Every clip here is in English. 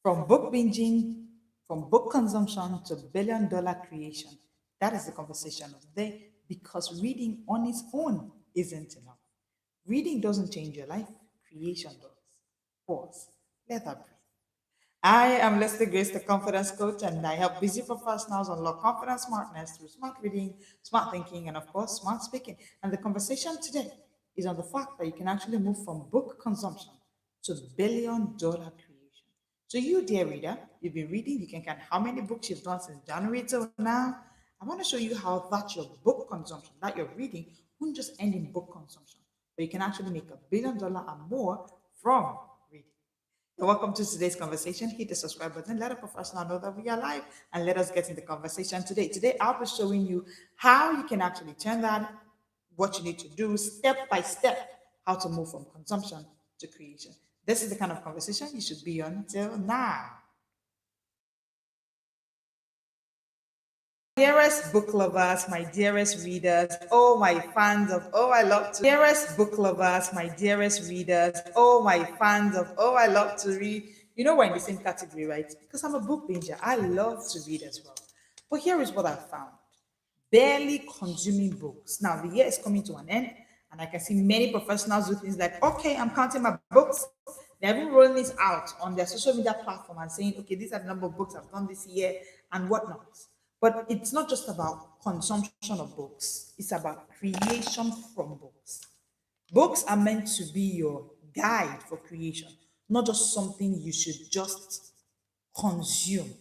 From book binging, from book consumption to billion-dollar creation. That is the conversation of the day because reading on its own isn't enough. Reading doesn't change your life, creation does. Pause. Let that breathe. I am Leslie Grace, the confidence coach, and I help busy professionals unlock confidence smartness through smart reading, smart thinking, and of course, smart speaking. And the conversation today is on the fact that you can actually move from book consumption to billion-dollar creation. So, you, dear reader, you've been reading, you can count how many books you've done since January till now. I want to show you how that your book consumption, that you're reading, won't just end in book consumption, but you can actually make $1 billion and more from reading. Welcome to today's conversation. Hit the subscribe button, let a professional know that we are live, and let us get in the conversation today. Today, I'll be showing you how you can actually turn that, what you need to do, step by step, how to move from consumption to creation. This is the kind of conversation you should be on till now. Dearest book lovers, my dearest readers, oh my fans of oh I love to dearest book lovers, my dearest readers, oh my fans of oh I love to read. You know we're in the same category, right? Because I'm a book binger. I love to read as well. But here is what I found. Barely consuming books. Now the year is coming to an end, and I can see many professionals do things like, okay, I'm counting my books. They're even rolling this out on their social media platform and saying, okay, these are the number of books I've done this year and whatnot. But it's not just about consumption of books, it's about creation from books. Books are meant to be your guide for creation, not just something you should just consume.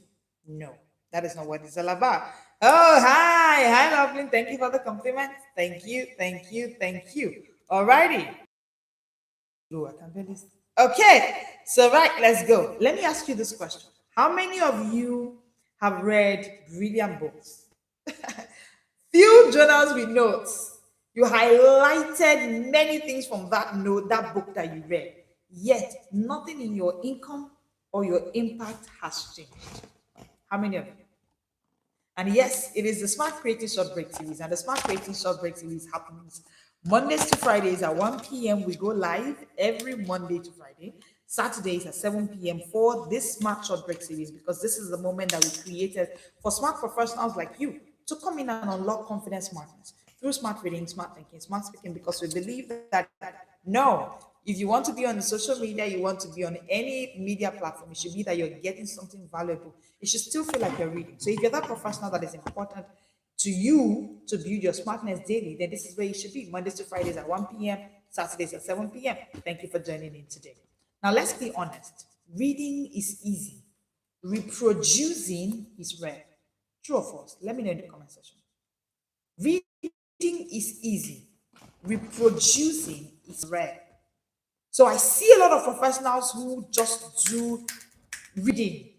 No, that is not what it's all about. Oh, hi. Hi, lovely. Thank you for the compliment. Thank you, thank you, thank you. Alrighty. Oh, I can barely. Okay, so right, let's go. Let me ask you this question. How many of you have read brilliant books? Few journals with notes. You highlighted many things from that note, that book that you read. Yet nothing in your income or your impact has changed. How many of you? And yes, it is the Smart Creative Short Break series. And the Smart Creative Short Break series happens Mondays to Fridays at 1 p.m. We go live every Monday to Friday. Saturdays at 7 p.m. for this Smart Short Break series because this is the moment that we created for smart professionals like you to come in and unlock confidence smartness through smart reading, smart thinking, smart speaking, because we believe that no, if you want to be on the social media, you want to be on any media platform, it should be that you're getting something valuable. It should still feel like you're reading. So if you're that professional that is important to you to build your smartness daily, then this is where you should be. Mondays to Fridays at 1 p.m., Saturdays at 7 p.m. Thank you for joining in today. Now, let's be honest. Reading is easy. Reproducing is rare. True or false? Let me know in the comment section. Reading is easy. Reproducing is rare. So I see a lot of professionals who just do reading,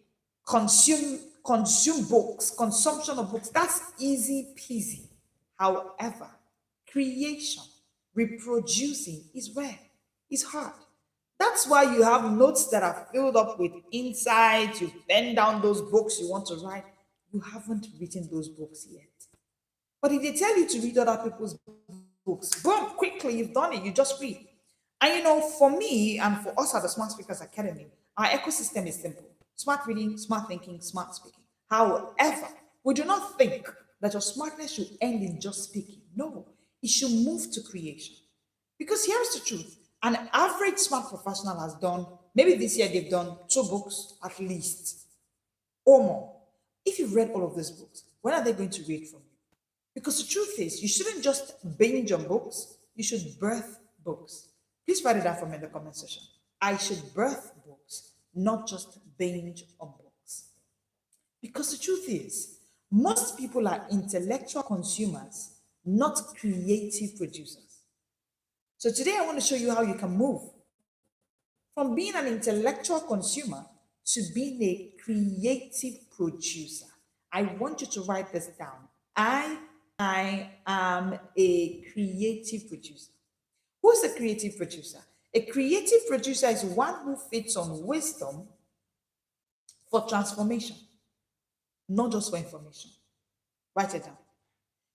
consume books, consumption of books. That's easy peasy. However, creation, reproducing is rare. It's hard. That's why you have notes that are filled up with insights. You pen down those books you want to write. You haven't written those books yet. But if they tell you to read other people's books, boom, quickly, you've done it. You just read. And you know, for me and for us at the Smart Speakers Academy, our ecosystem is simple. Smart reading, smart thinking, smart speaking. However, we do not think that your smartness should end in just speaking. No, it should move to creation. Because here's the truth. An average smart professional has done, maybe this year they've done 2 books at least, or more. If you've read all of these books, when are they going to read from you? Because the truth is, you shouldn't just binge on books, you should birth books. Please write it down for me in the comment section. I should birth books, not just binge on books. Because the truth is, most people are intellectual consumers, not creative producers. So today I want to show you how you can move from being an intellectual consumer to being a creative producer. I want you to write this down. I am a creative producer. Who's a creative producer? A creative producer is one who feeds on wisdom for transformation, not just for information. Write it down.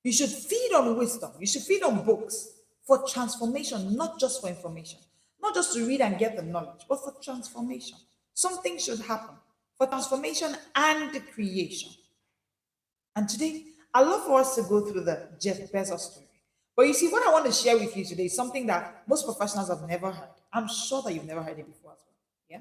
You should feed on wisdom. You should feed on books for transformation, not just for information. Not just to read and get the knowledge, but for transformation. Something should happen. for transformation and creation. And today, I'd love for us to go through the Jeff Bezos story. But you see, what I want to share with you today is something that most professionals have never heard. I'm sure that you've never heard it before as well. Yeah.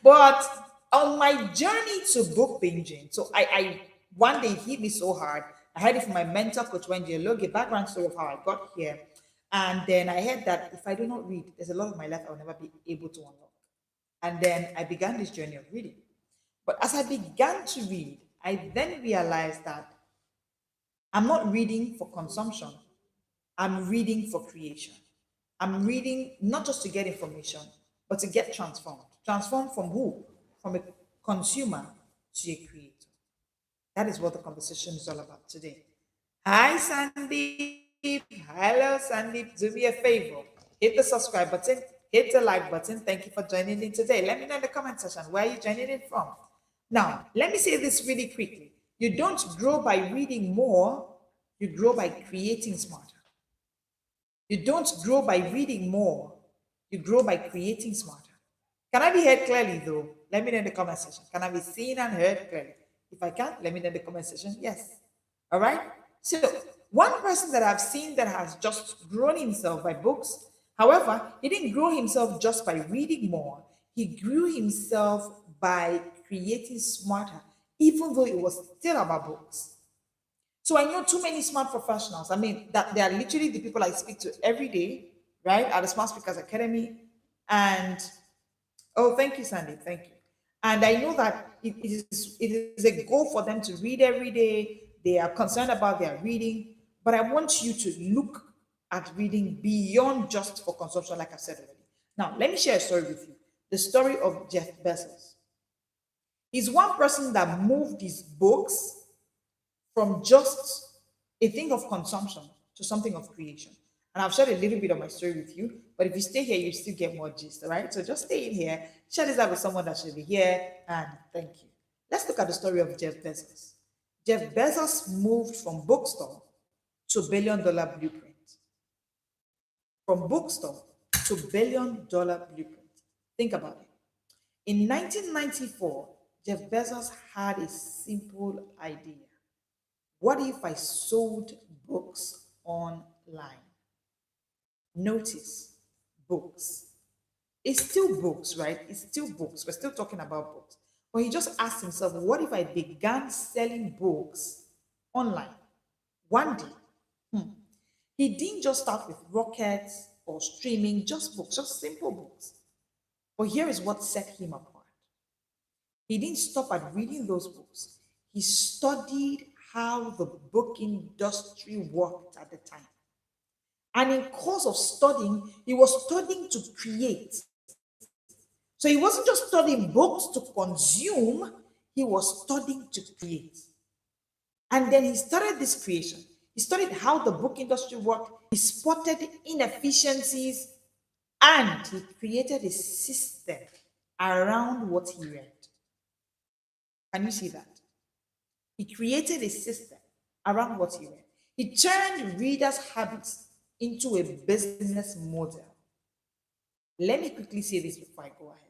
But on my journey to book binging, so I one day it hit me so hard. I heard it from my mentor, Coach Wendy Loge, background story of how I got here. And then I heard that if I do not read, there's a lot of my life I will never be able to unlock. And then I began this journey of reading. But as I began to read, I then realized that I'm not reading for consumption, I'm reading for creation. I'm reading not just to get information, but to get transformed. Transformed from who? From a consumer to a creator. That is what the conversation is all about today. Hi, Sandeep. Hello, Sandeep. Do me a favor. Hit the subscribe button, hit the like button. Thank you for joining in today. Let me know in the comment section where you're joining in from. Now, let me say this really quickly. You don't grow by reading more, you grow by creating smarter. You don't grow by reading more, you grow by creating smarter. Can I be heard clearly though? Let me know in the comment section. Can I be seen and heard clearly? If I can't, let me know in the comment section. Yes. All right. So, one person that I've seen that has just grown himself by books, however, he didn't grow himself just by reading more, he grew himself by creating smarter, even though it was still about books. So I know too many smart professionals. I mean, that they are literally the people I speak to every day, right? At the Smart Speakers Academy. And oh, thank you, Sandy. Thank you. And I know that it is a goal for them to read every day. They are concerned about their reading. But I want you to look at reading beyond just for consumption, like I said already. Now, let me share a story with you. The story of Jeff Bezos. He's one person that moved his books from just a thing of consumption to something of creation. And I've shared a little bit of my story with you, but if you stay here, you still get more gist, all right? So just stay in here, share this out with someone that should be here, and thank you. Let's look at the story of Jeff Bezos. Jeff Bezos moved from bookstore to billion-dollar blueprint. From bookstore to billion-dollar blueprint. Think about it. In 1994, Jeff Bezos had a simple idea. What if I sold books online? Notice books. It's still books, right? It's still books. We're still talking about books. But he just asked himself, what if I began selling books online? One day, he didn't just start with rockets or streaming, just books, just simple books. But here is what set him apart. He didn't stop at reading those books. He studied how the book industry worked at the time. And in course of studying, he was studying to create. So he wasn't just studying books to consume, he was studying to create. And then he started this creation. He studied how the book industry worked. He spotted inefficiencies and he created a system around what he read. Can you see that? He created a system around what he read. He turned readers' habits into a business model. Let me quickly say this before I go ahead.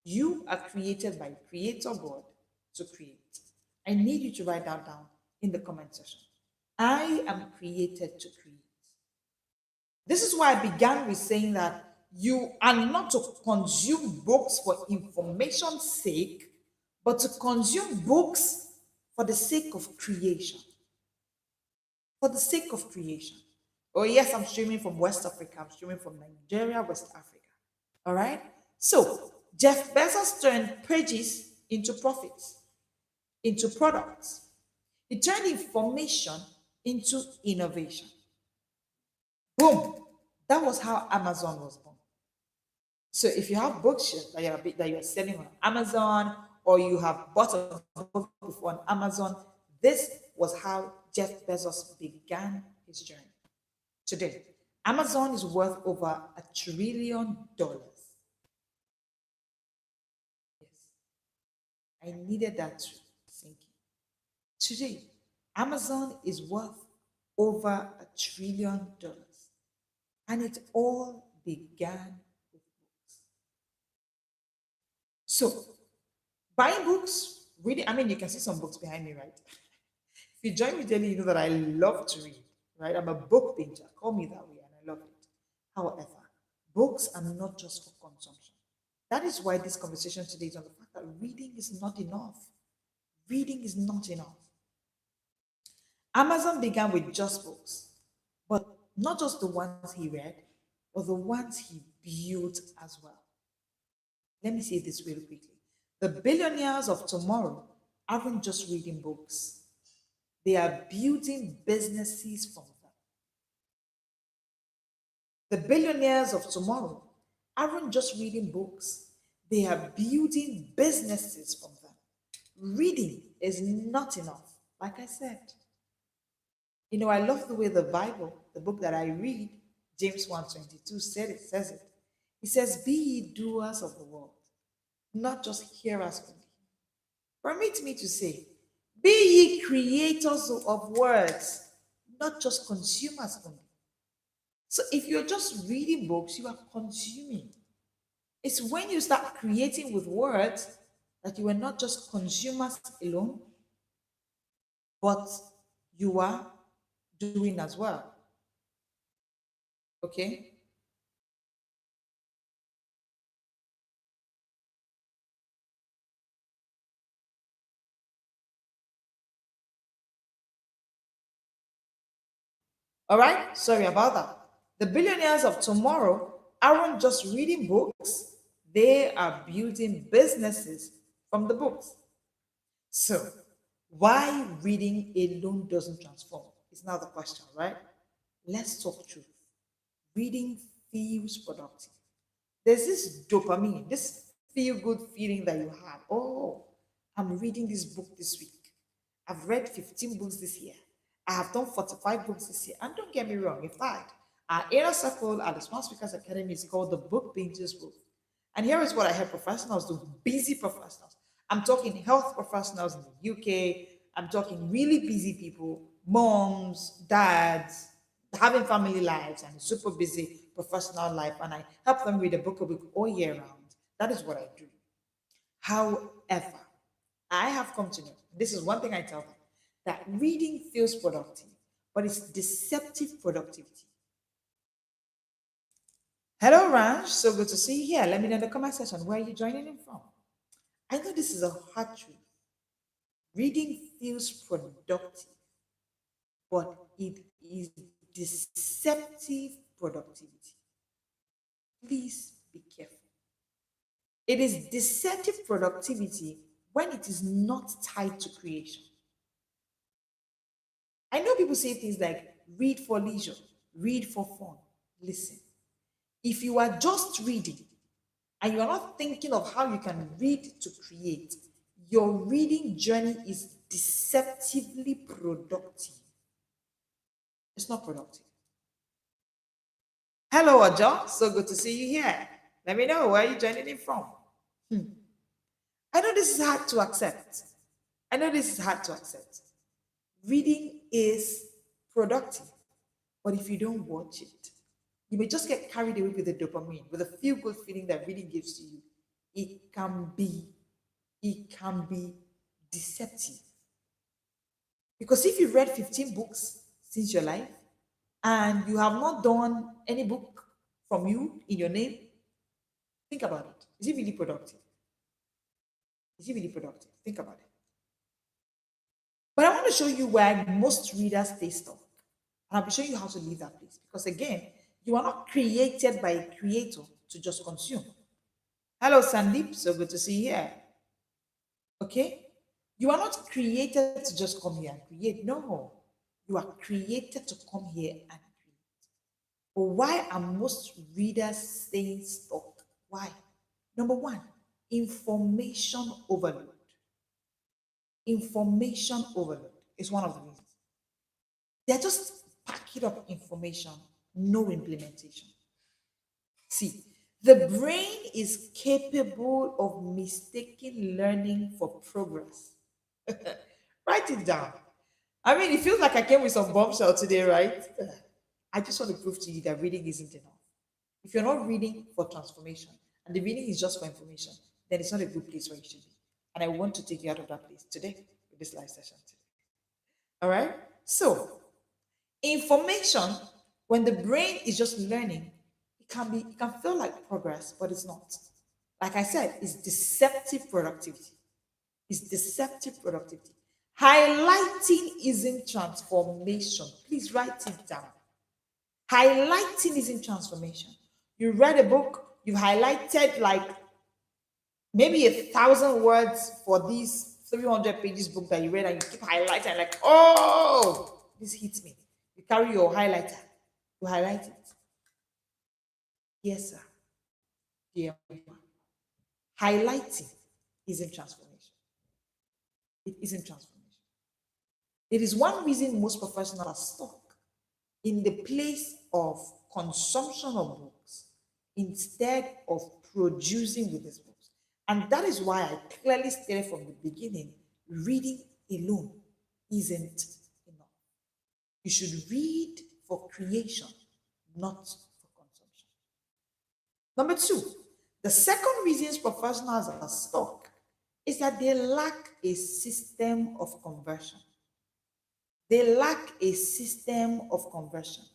You are created by Creator God to create. I need you to write that down in the comment section. I am created to create. This is why I began with saying that you are not to consume books for information's sake, but to consume books for the sake of creation. For the sake of creation. Oh, yes, I'm streaming from West Africa. I'm streaming from Nigeria, West Africa. All right? So, Jeff Bezos turned pages into profits, into products. He turned information into innovation. Boom. That was how Amazon was born. So if you have bookshelves that you're selling on Amazon, or you have bought a book on Amazon, this was how Jeff Bezos began his journey. Today, Amazon is worth over $1 trillion. Yes, I needed that to sink in. Today, Amazon is worth over $1 trillion. And it all began with books. So, Buying books, reading. I mean, you can see some books behind me, right? If you join me daily, you know that I love to read, right? I'm a book painter. Call me that way, and I love it. However, books are not just for consumption. That is why this conversation today is on the fact that reading is not enough. Reading is not enough. Amazon began with just books, but not just the ones he read, but the ones he built as well. Let me say this really quickly. The billionaires of tomorrow aren't just reading books, they are building businesses from them. The billionaires of tomorrow aren't just reading books, they are building businesses from them. Reading is not enough, like I said. You know, I love the way the Bible, the book that I read, James 1:22 says it. It says, "Be ye doers of the word, not just hearers only." Permit me to say, be ye creators of words, not just consumers only. So if you're just reading books, you are consuming. It's when you start creating with words that you are not just consumers alone, but you are doing as well. Okay? All right? Sorry about that. The billionaires of tomorrow aren't just reading books, they are building businesses from the books. So, why reading alone doesn't transform? It's now the question, right? Let's talk truth. Reading feels productive. There's this dopamine, this feel good feeling that you have. Oh, I'm reading this book this week. I've read 15 books this year. I have done 45 books this year. And don't get me wrong, in fact, our inner circle at the Smart Speakers Academy is called the Book Painters Book. And here is what I heard professionals do, busy professionals. I'm talking health professionals in the UK. I'm talking really busy people, moms, dads, having family lives and super busy professional life. And I help them read a book a week all year round. That is what I do. However, I have come to know, this is one thing I tell them, that reading feels productive, but it's deceptive productivity. Hello, Ranj. So good to see you here. Let me know in the comment section where you're joining in from. I know this is a hard truth. Reading feels productive, but it is deceptive productivity. Please be careful. It is deceptive productivity when it is not tied to creation. I know people say things like read for leisure, read for fun. Listen, if you are just reading and you are not thinking of how you can read to create, your reading journey is deceptively productive. It's not productive. Hello, Ojo. So good to see you here. Let me know where you're joining in from. I know this is hard to accept. I know this is hard to accept. Reading is productive, but if you don't watch it, you may just get carried away with the dopamine, with the feel-good feeling that reading gives to you. It can be deceptive. Because if you've read 15 books since your life and you have not done any book from you in your name, think about it. Is it really productive? Is it really productive? Think about it. But I want to show you where most readers stay stuck. And I'll be showing you how to leave that place. Because again, you are not created by a creator to just consume. Hello, Sandeep. So good to see you here. Okay? You are not created to just come here and create. No. You are created to come here and create. But why are most readers staying stuck? Why? Number one, information overload. Information overload is one of the reasons. They're just packing up information, no implementation. See, the brain is capable of mistaking learning for progress. Write it down. I mean, it feels like I came with some bombshell today, right? I just want to prove to you that reading isn't enough. If you're not reading for transformation and the reading is just for information, then it's not a good place where you should be. And And I want to take you out of that place today with this live session today. All right? So, information, when the brain is just learning, it can feel like progress, but it's not. Like I said, it's deceptive productivity. It's deceptive productivity. Highlighting isn't transformation. Please write it down. Highlighting isn't transformation. You read a book, you highlighted like maybe 1,000 words for these 300 pages book that you read, and you keep highlighting like, oh, this hits me. You carry your highlighter, you highlight it. Yes, sir. Yeah. Highlighting isn't transformation. It isn't transformation. It is one reason most professionals are stuck in the place of consumption of books instead of producing with these books. And that is why I clearly stated from the beginning, reading alone isn't enough. You should read for creation, not for consumption. Number two, the second reason professionals are stuck is that they lack a system of conversion. They lack a system of conversion.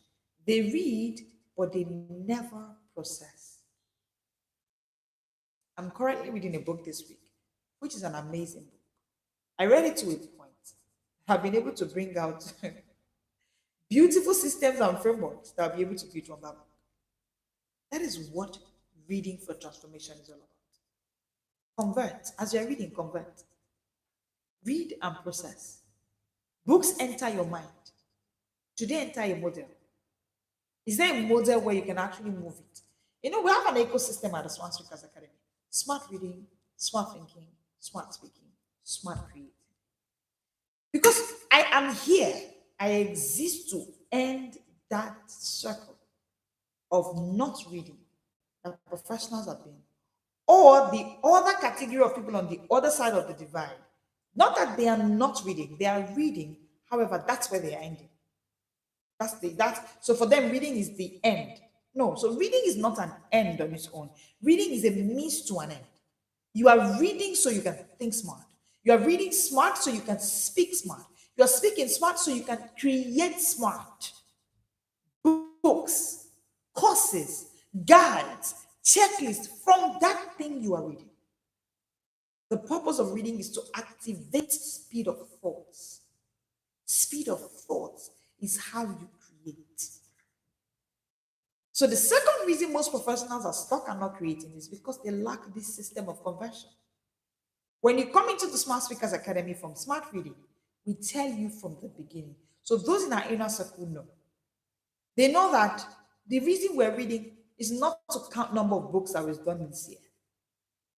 They read, but they never process. I'm currently reading a book this week, which is an amazing book. I read it to a point. I've been able to bring out beautiful systems and frameworks that I'll be able to build from that book. That is what reading for transformation is all about. Convert. As you're reading, convert. Read and process. Books enter your mind. Do they enter a model? Is there a model where you can actually move it? You know, we have an ecosystem at the Smart Speakers Academy. Smart reading, smart thinking, smart speaking, smart creating. Because I am here, I exist to end that circle of not reading that professionals have been, or the other category of people on the other side of the divide. Not that they are not reading, they are reading. However, that's where they are ending. So for them, reading is the end. No, so reading is not an end on its own. Reading is a means to an end. You are reading so you can think smart. You are reading smart so you can speak smart. You are speaking smart so you can create smart. Books, courses, guides, checklists from that thing you are reading. The purpose of reading is to activate speed of thoughts. Speed of thoughts is how you create. So the second reason most professionals are stuck and not creating is because they lack this system of conversion. When you come into the Smart Speakers Academy from Smart Reading, we tell you from the beginning. So those in our inner circle know. They know that the reason we're reading is not to count number of books that was done this year.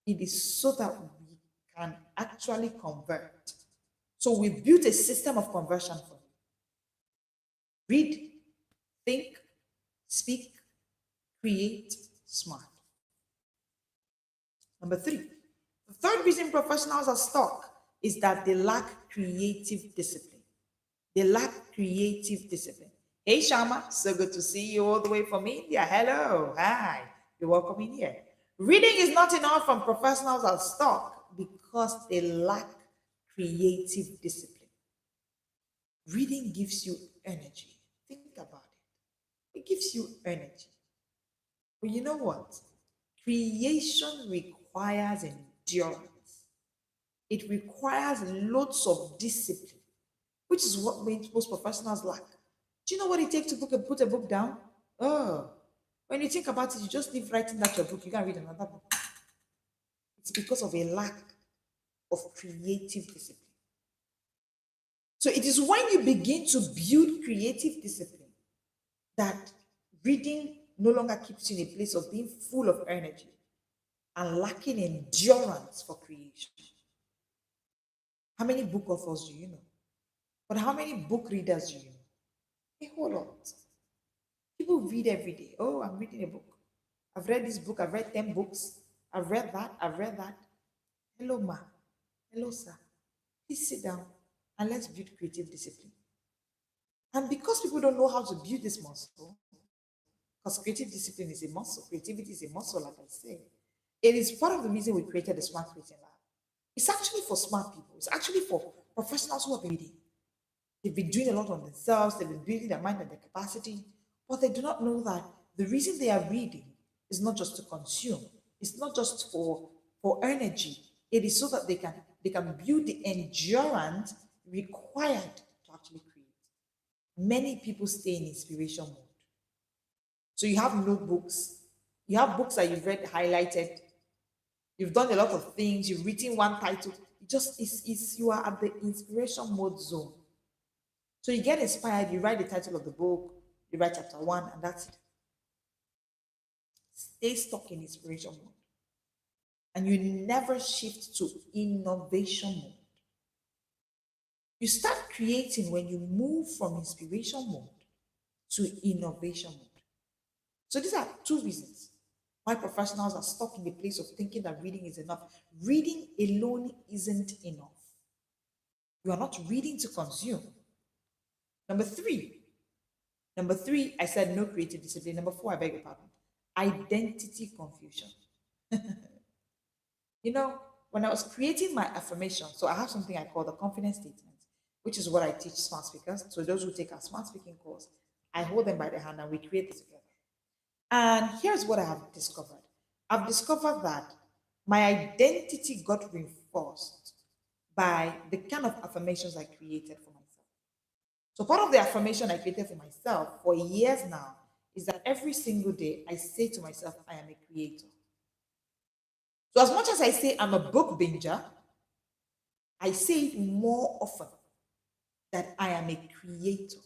It is so that we can actually convert. So we built a system of conversion for you. Read, think, speak, create, smart. Number three, the third reason professionals are stuck is that they lack creative discipline. They lack creative discipline. Hey, Shama, so good to see you all the way from India. Hello, hi, you're welcome in here. Reading is not enough, and professionals are stuck because they lack creative discipline. Reading gives you energy. Think about it. It gives you energy. But you know what? Creation requires endurance. It requires loads of discipline, which is what most professionals lack. Do you know what it takes to put a book down? Oh, when you think about it, you just leave writing that your book, you can't read another book. It's because of a lack of creative discipline. So it is when you begin to build creative discipline that reading no longer keeps you in a place of being full of energy and lacking endurance for creation. How many book authors do you know? But how many book readers do you know? A whole lot. People read every day. Oh, I'm reading a book. I've read this book. I've read 10 books. I've read that. I've read that. Hello, ma. Hello, sir. Please sit down and let's build creative discipline. And because people don't know how to build this muscle, because creative discipline is a muscle, creativity is a muscle, like I say, it is part of the reason we created the Smart Creating Lab. It's actually for smart people. It's actually for professionals who have been reading. They've been doing a lot on themselves, they've been building their mind and their capacity, but they do not know that the reason they are reading is not just to consume, it's not just for energy. It is so that they can build the endurance required to actually create. Many people stay in inspiration mode. So you have notebooks, you have books that you've read highlighted, you've done a lot of things, you've written one title. It just is you are at the inspiration mode zone. So you get inspired, you write the title of the book, you write chapter 1, and that's it. Stay stuck in inspiration mode. And you never shift to innovation mode. You start creating when you move from inspiration mode to innovation mode. So these are two reasons why professionals are stuck in the place of thinking that reading is enough. Reading alone isn't enough. You are not reading to consume. Number three, I said no creative discipline. Number 4, I beg your pardon. Identity confusion. When I was creating my affirmation, so I have something I call the confidence statement, which is what I teach smart speakers. So those who take our smart speaking course, I hold them by the hand and we create this together. And here's what I have discovered. I've discovered that my identity got reinforced by the kind of affirmations I created for myself. So part of the affirmation I created for myself for years now is that every single day I say to myself, I am a creator. So as much as I say I'm a book binger, I say it more often that I am a creator.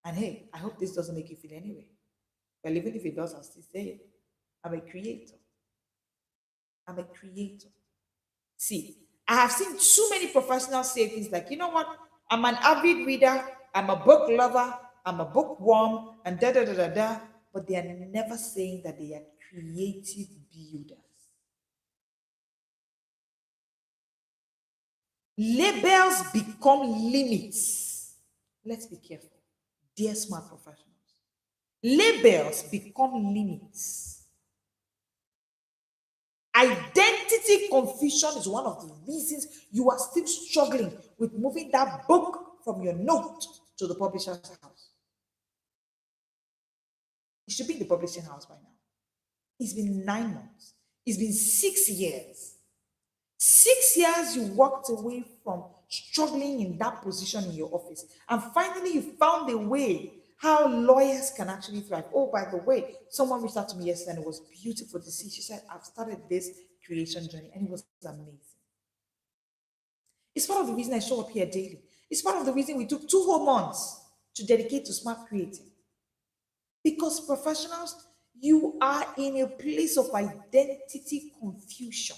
And hey, I hope this doesn't make you feel anyway. But even if it does, I'll still say it. I'm a creator. I'm a creator. See, I have seen too many professionals say things like, you know what? I'm an avid reader, I'm a book lover, I'm a bookworm, and da da da da da. But they are never saying that they are creative builders. Labels become limits. Let's be careful, dear smart professionals. Labels become limits. Identity confusion is one of the reasons you are still struggling with moving that book from your note to the publisher's house. It should be in the publishing house by now. It's been 9 months. It's been 6 years. 6 years you walked away from struggling in that position in your office. And finally you found a way how lawyers can actually thrive. Oh, by the way, someone reached out to me yesterday and it was beautiful to see. She said, I've started this creation journey and it was amazing. It's part of the reason I show up here daily. It's part of the reason we took 2 whole months to dedicate to smart creating. Because professionals, you are in a place of identity confusion.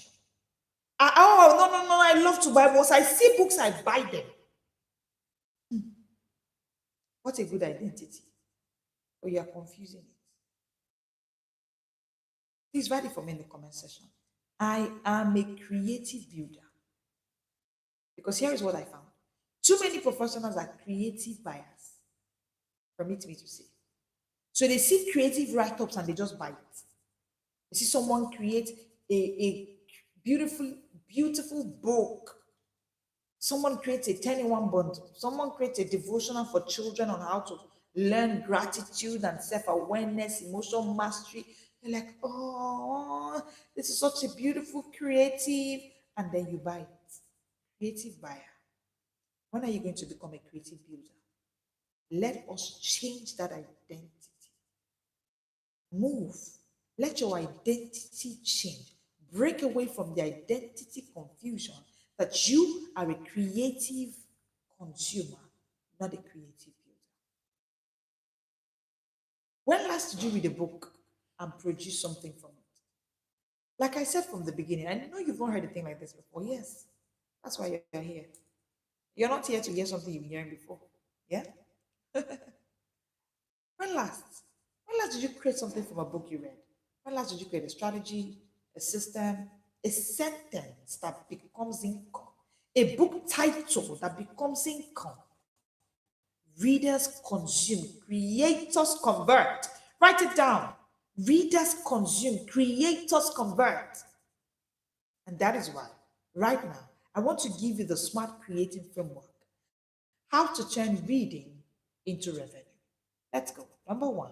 No, I love to buy books. I see books, I buy them. What a good identity. But you are confusing it. Please write it for me in the comment section. I am a creative builder. Because here is what I found. Too many professionals are creative buyers. Permit me to say. So they see creative write-ups and they just buy it. You see someone create a beautiful book. Someone creates a 10-in-1 bundle. Someone creates a devotional for children on how to learn gratitude and self-awareness, emotional mastery. You're like, oh, this is such a beautiful creative. And then you buy it. Creative buyer. When are you going to become a creative builder? Let us change that identity. Move. Let your identity change. Break away from the identity confusion that you are a creative consumer, not a creative builder. When last did you read a book and produce something from it? Like I said from the beginning, I know you've not heard a thing like this before. Yes, that's why you're here. You're not here to hear something you've been hearing before. Yeah? When last did you create something from a book you read? When last did you create a strategy, a system, a sentence that becomes income, a book title that becomes income? Readers consume, creators convert. Write it down. Readers consume, creators convert. And that is why Right now, I want to give you the smart creating framework, how to turn reading into revenue. Let's go. Number one,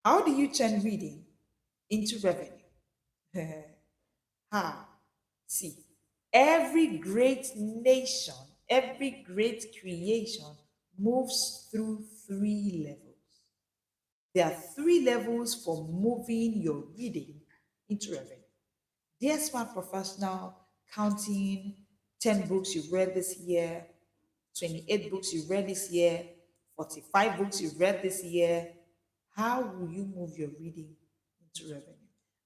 how do you turn reading into revenue? How? See, every great nation, every great creation moves through three levels. There are three levels for moving your reading into revenue. Dear smart professional, counting 10 books you've read this year, 28 books you've read this year, 45 books you've read this year. How will you move your reading into revenue?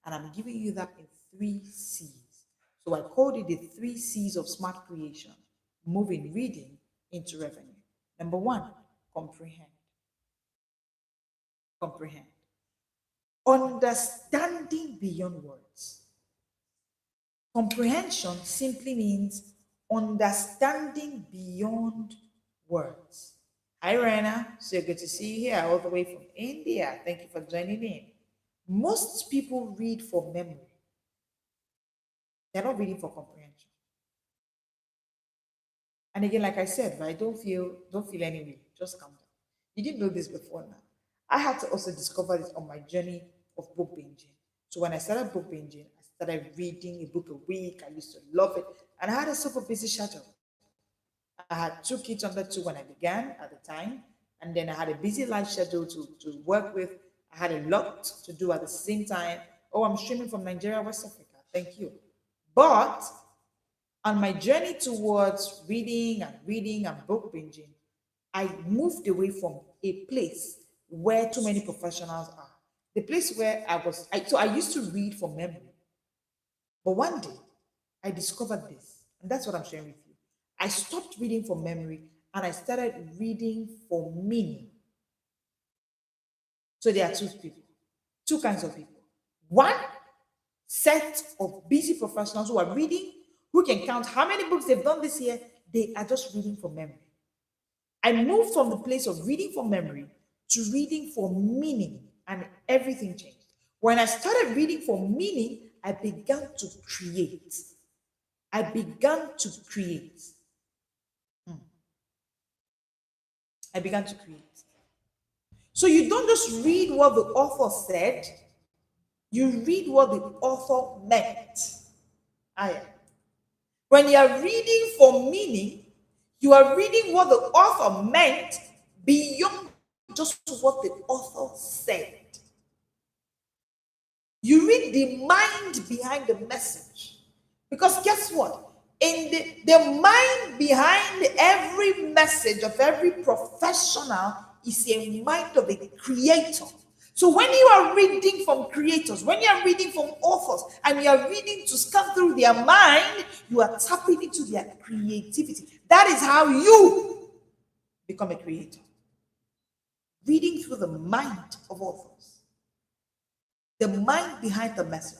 And I'm giving you that in 3 C's. So I called it the 3 C's of smart creation, moving reading into revenue. Number one, comprehend. Comprehend. Understanding beyond words. Comprehension simply means understanding beyond words. Hi, Rena. So good to see you here, all the way from India. Thank you for joining in. Most people read for memory. They're not reading for comprehension. And again, like I said, right, don't feel any way. Just calm down. You didn't know this before now. I had to also discover this on my journey of book binging. So when I started book binging, I started reading a book a week. I used to love it. And I had a super busy schedule. I had 2 kids under 2 when I began at the time. And then I had a busy life schedule to work with. I had a lot to do at the same time. Oh, I'm streaming from Nigeria, West Africa. Thank you. But on my journey towards reading and book binging, I moved away from a place where too many professionals are. The place where so I used to read from memory. But one day, I discovered this, and that's what I'm sharing with you. I stopped reading from memory and I started reading for meaning. So there are two kinds of people. One set of busy professionals who are reading, who can count how many books they've done this year. They are just reading from memory. I moved from the place of reading for memory to reading for meaning, and everything changed. When I started reading for meaning, I began to create. I began to create. I began to create. So you don't just read what the author said, you read what the author meant. When you are reading for meaning, you are reading what the author meant beyond just what the author said. You read the mind behind the message. Because guess what? In the mind behind every message of every professional is a mind of a creator. So when you are reading from creators, when you are reading from authors, and you are reading to scan through their mind, you are tapping into their creativity. That is how you become a creator. Reading through the mind of authors, the mind behind the message.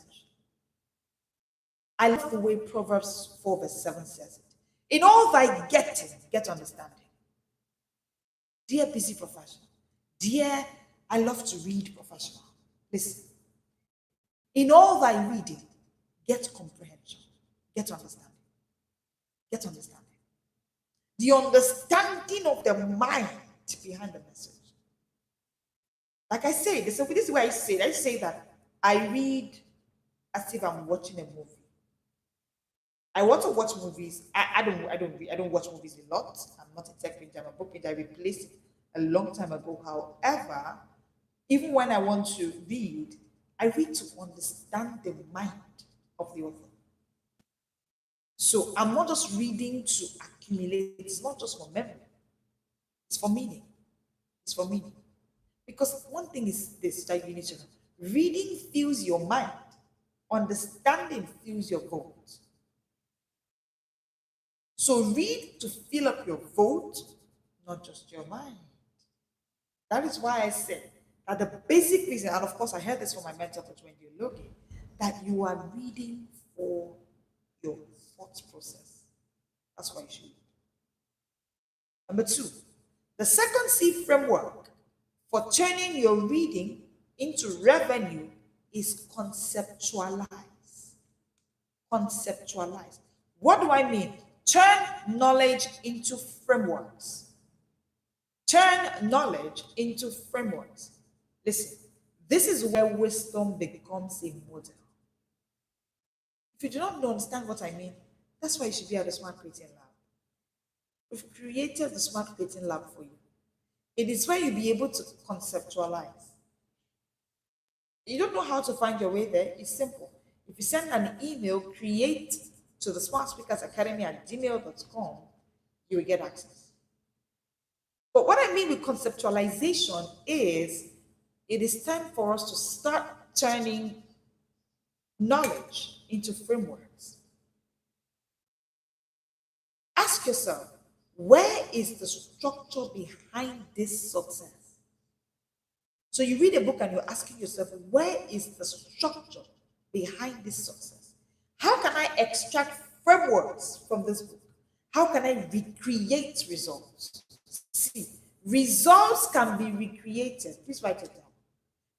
I love the way Proverbs 4 verse 7 says it. In all thy getting, get understanding. Dear busy professional, dear, I love to read professional. Listen. In all thy reading, get comprehension, get understanding. Get understanding. The understanding of the mind behind the message. Like I say, this is why I say that I read as if I'm watching a movie. I want to watch movies. I don't watch movies a lot. I'm not a tech page, I'm a book page. I replaced it a long time ago. However, even when I want to read, I read to understand the mind of the author. So I'm not just reading to accumulate. It's not just for memory. It's for meaning. It's for meaning. Because one thing is this that you need to know. Reading fills your mind. Understanding fills your vote. So read to fill up your vote, not just your mind. That is why I said that the basic reason, and of course I heard this from my mentor for 20 Logi, that you are reading for your thought process. That's why you should read. Number 2, the second C framework for turning your reading into revenue is conceptualize. Conceptualize. What do I mean? Turn knowledge into frameworks. Turn knowledge into frameworks. Listen, this is where wisdom becomes a model. If you do not understand what I mean, that's why you should be at the Smart Creating Lab. We've created the Smart Creating Lab for you. It is where you'll be able to conceptualize. You don't know how to find your way there? It's simple. If you send an email, create to the smartspeakersacademy@gmail.com, you will get access. But what I mean with conceptualization is it is time for us to start turning knowledge into frameworks. Ask yourself, where is the structure behind this success? So you read a book and you're asking yourself, where is the structure behind this success? How can I extract frameworks from this book? How can I recreate results? See, results can be recreated. Please write it down.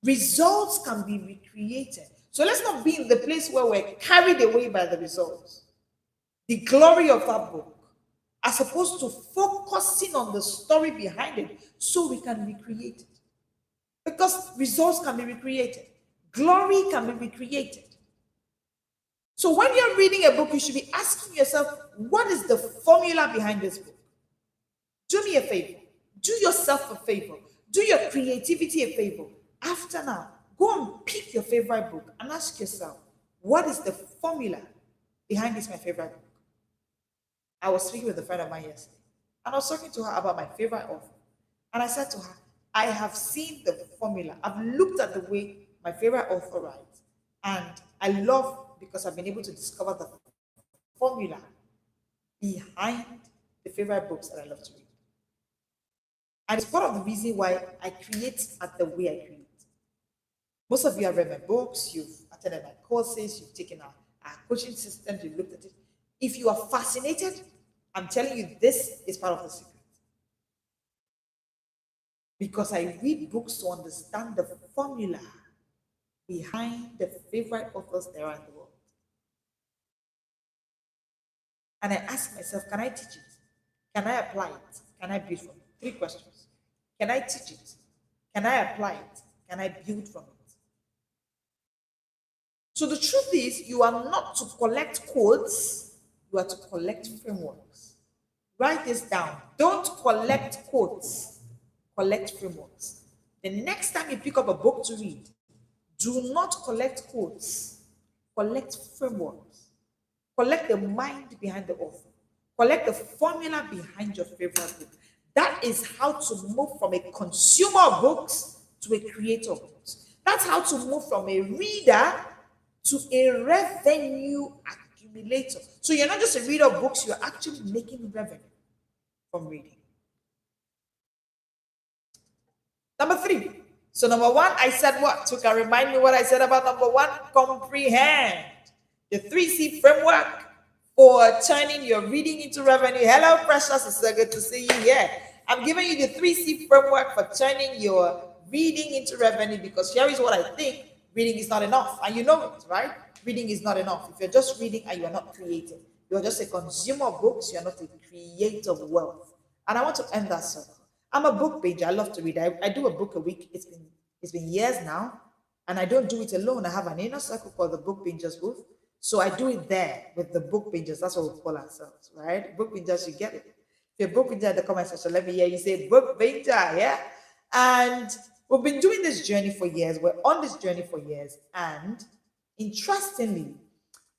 Results can be recreated. So let's not be in the place where we're carried away by the results, the glory of that book, as opposed to focusing on the story behind it so we can recreate it. Because results can be recreated. Glory can be recreated. So when you're reading a book, you should be asking yourself, what is the formula behind this book? Do me a favor. Do yourself a favor. Do your creativity a favor. After now, go and pick your favorite book and ask yourself, what is the formula behind this my favorite book? I was speaking with a friend of mine yesterday, and I was talking to her about my favorite author. And I said to her, I have seen the formula. I've looked at the way my favorite author writes, and I love because I've been able to discover the formula behind the favorite books that I love to read. And it's part of the reason why I create at the way I create. Most of you have read my books, you've attended my courses, you've taken our coaching systems, you've looked at it. If you are fascinated, I'm telling you, this is part of the secret. Because I read books to understand the formula behind the favorite authors there are in the world. And I ask myself, can I teach it? Can I apply it? Can I build from it? 3 questions. Can I teach it? Can I apply it? Can I build from it? So the truth is, you are not to collect quotes, you are to collect frameworks. Write this down. Don't collect quotes, collect frameworks. The next time you pick up a book to read, do not collect quotes, collect frameworks. Collect the mind behind the author. Collect the formula behind your favorite book. That is how to move from a consumer of books to a creator of books. That's how to move from a reader to a revenue accumulator. So you're not just a reader of books, you're actually making revenue from reading. Number 3. So number 1, I said what? So can remind me what I said about number 1? Comprehend. The 3C framework for turning your reading into revenue. Hello, precious. It's so good to see you here. I'm giving you the 3C framework for turning your reading into revenue, because here is what I think. Reading is not enough. And you know it, right? Reading is not enough. If you're just reading and you are not creating, you're just a consumer of books, you're not a creator of wealth. And I want to end that circle. I'm a book pager. I love to read. I do a book a week. It's been years now. And I don't do it alone. I have an inner circle called the Book Bingers Booth. So I do it there with the book bingers. That's what we call ourselves, right? Book bingers, you get it. If you're book binger in the comment section, let me hear you say book binger, yeah? And we've been doing this journey for years. We're on this journey for years. And interestingly,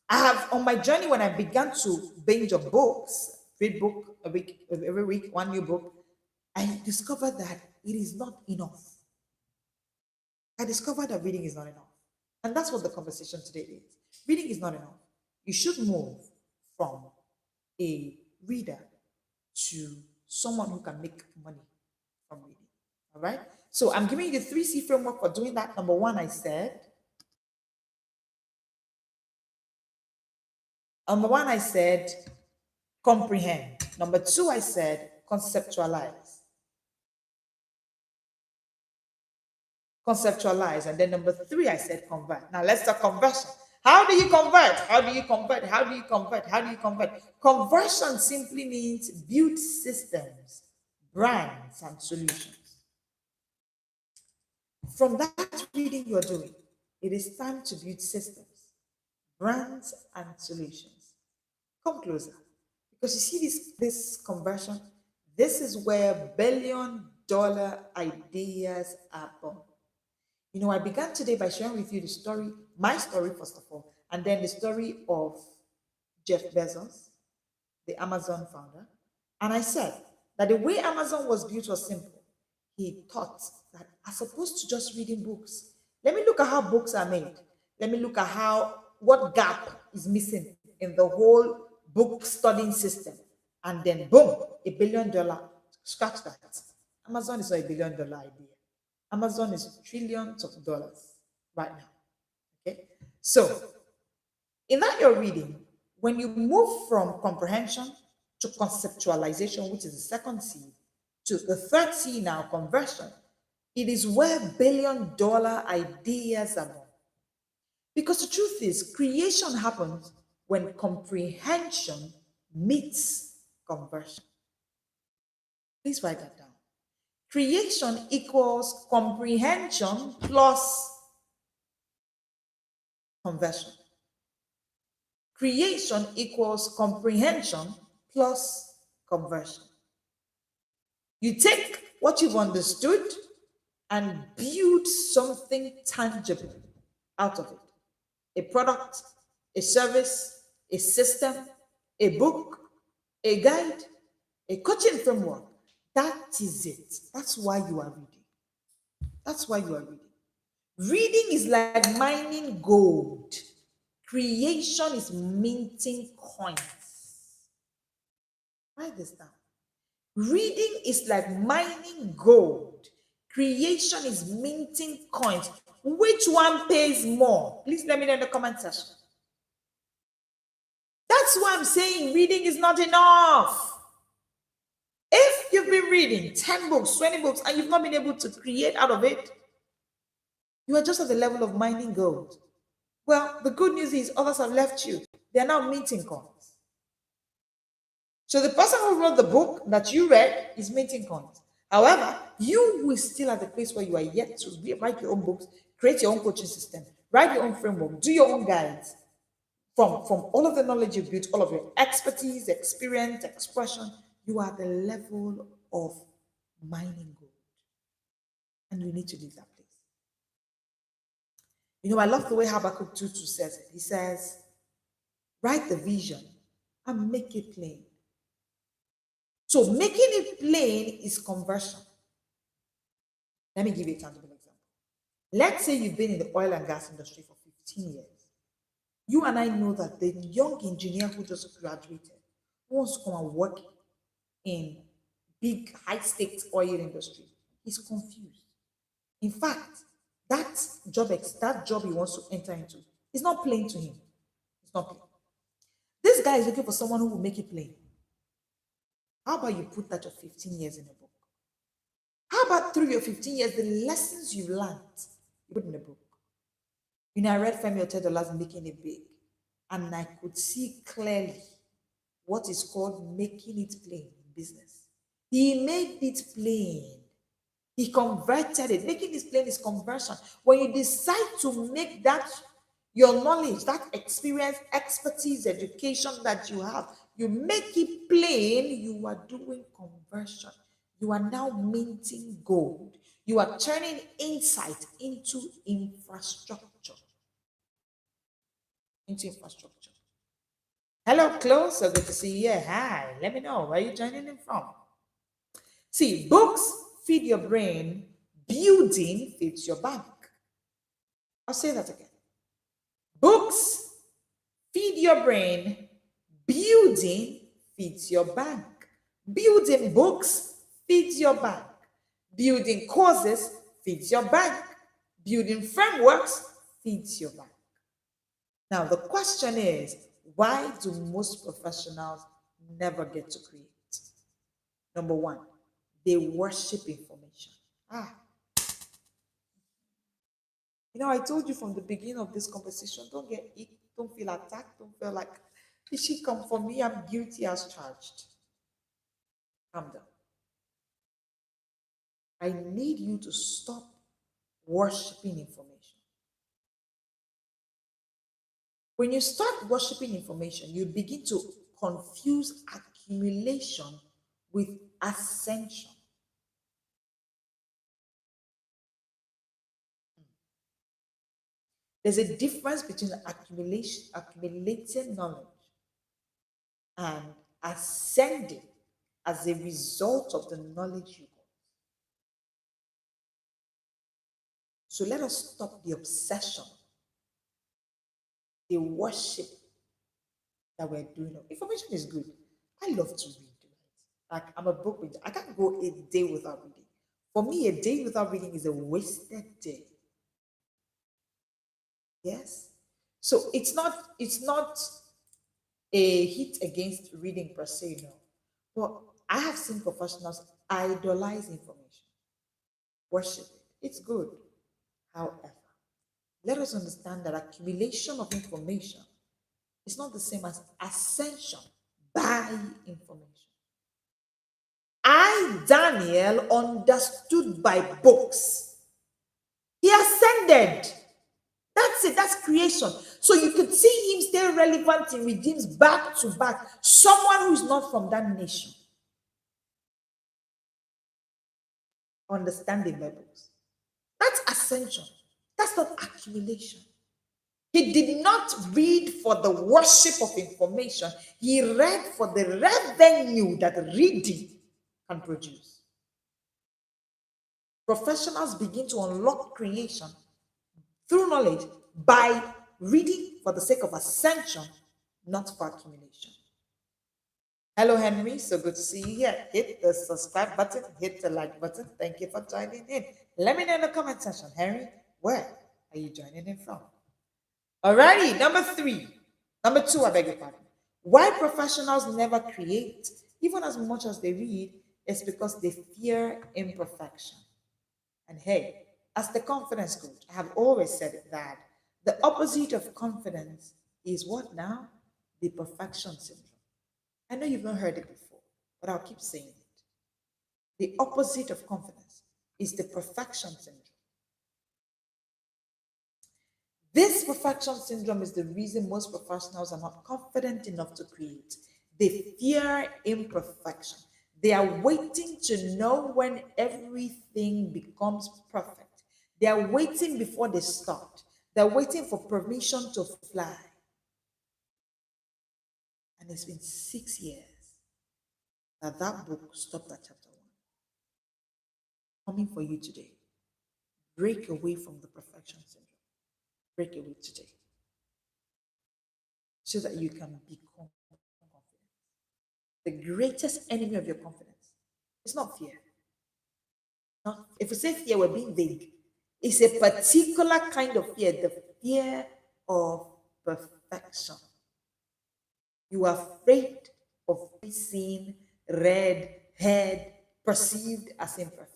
I have, on my journey, when I began to binge on books, read book a week, every week, one new book, I discovered that it is not enough. I discovered that reading is not enough. And that's what the conversation today is. Reading is not enough. You should move from a reader to someone who can make money from reading. All right? So I'm giving you the 3C framework for doing that. Number 1, I said. Number 1, I said comprehend. Number 2, I said conceptualize. Conceptualize. And then number 3, I said convert. Now let's talk conversion. How do you convert? How do you convert? How do you convert? How do you convert? Conversion simply means build systems, brands, and solutions. From that reading you're doing, it is time to build systems, brands, and solutions. Come closer. Because you see this conversion, this is where billion-dollar ideas are born. You know, I began today by sharing with you the story, my story, first of all, and then the story of Jeff Bezos, the Amazon founder. And I said that the way Amazon was built was simple. He thought that as opposed to just reading books, let me look at how books are made. Let me look at what gap is missing in the whole book studying system. And then boom, $1 billion. Scratch that. Amazon is not $1 billion idea. Amazon is trillions of dollars right now. Okay. So in that you're reading, when you move from comprehension to conceptualization, which is the second C, to the third C now, conversion, it is where billion-dollar ideas are born. Because the truth is, creation happens when comprehension meets conversion. Please write that down. Creation equals comprehension plus conversion. Creation equals comprehension plus conversion. You take what you've understood and build something tangible out of it. A product, a service, a system, a book, a guide, a coaching framework. That is it. That's why you are reading. That's why you are reading. Reading is like mining gold. Creation is minting coins. Write this down. Reading is like mining gold. Creation is minting coins. Which one pays more? Please let me know in the comment section. That's why I'm saying reading is not enough. If you've been reading 10 books, 20 books, and you've not been able to create out of it, you are just at the level of mining gold. Well, the good news is others have left you. They are now minting coins. So the person who wrote the book that you read is minting coins. However, you will still at the place where you are yet to write your own books, create your own coaching system, write your own framework, do your own guides. From all of the knowledge you've built, all of your expertise, experience, expression, you are at the level of mining gold. And you need to leave that place. You know, I love the way Habakkuk 2:2 says it. He says, write the vision and make it plain. So making it plain is conversion. Let me give you a tangible example. Let's say you've been in the oil and gas industry for 15 years. You and I know that the young engineer who just graduated, who wants to come and work in big, high-stakes oil industry, is confused. In fact, that job he wants to enter into is not plain to him. It's not plain. This guy is looking for someone who will make it plain. How about you put that your 15 years in a book? How about through your 15 years, the lessons you learned, you put in a book? You know, I read Femi Otedola's Making It Big, and I could see clearly what is called making it plain in business. He made it plain. He converted it. Making it plain is conversion. When you decide to make that your knowledge, that experience, expertise, education that you have, you make it plain, you are doing conversion. You are now minting gold. You are turning insight into infrastructure. Hello, Close. So good to see you. Hi. Let me know where you're joining in from. See, books feed your brain. Building feeds your bank. I'll say that again. Books feed your brain. Building feeds your bank. Building books feeds your bank. Building courses feeds your bank. Building frameworks feeds your bank. Now, the question is, why do most professionals never get to create? Number one, they worship information. I told you from the beginning of this conversation, don't get it, don't feel attacked, don't feel like, did she come for me? I'm guilty as charged. Calm down. I need you to stop worshiping information. When you start worshiping information, you begin to confuse accumulation with ascension. There's a difference between accumulating knowledge and ascending as a result of the knowledge you got. So let us stop the obsession, the worship that we're doing. Information is good. I love to read. Like, I'm a book reader. I can't go a day without reading. For me, a day without reading is a wasted day. Yes. So it's not a hit against reading per se, no. But I have seen professionals idolize information, worship it. It's good. However, let us understand that accumulation of information is not the same as ascension by information. Daniel, understood by books. He ascended. That's it. That's creation. So you could see him stay relevant in redeems back to back. Someone who is not from that nation. Understanding by books. That's ascension. That's not accumulation. He did not read for the worship of information. He read for the revenue that reading can produce. Professionals begin to unlock creation through knowledge by reading for the sake of ascension, not for accumulation. Hello, Henry. So good to see you here. Hit the subscribe button, hit the like button. Thank you for joining in. Let me know in the comment section, Henry, where are you joining in from? Alrighty, number two, I beg your pardon. Why professionals never create, even as much as they read, is because they fear imperfection. And hey, as the confidence coach, I have always said it that the opposite of confidence is what now? The perfection syndrome. I know you've not heard it before, but I'll keep saying it. The opposite of confidence is the perfection syndrome. This perfection syndrome is the reason most professionals are not confident enough to create. They fear imperfection. They are waiting to know when everything becomes perfect. They are waiting before they start. They're waiting for permission to fly. And it's been 6 years that book stopped at chapter 1. Coming for you today. Break away from the perfection syndrome. Break away today. So that you can become confident. The greatest enemy of your confidence is not fear. Not, if we say fear, we're being vague. It's a particular kind of fear, the fear of perfection. You are afraid of being seen, read, heard, perceived as imperfect.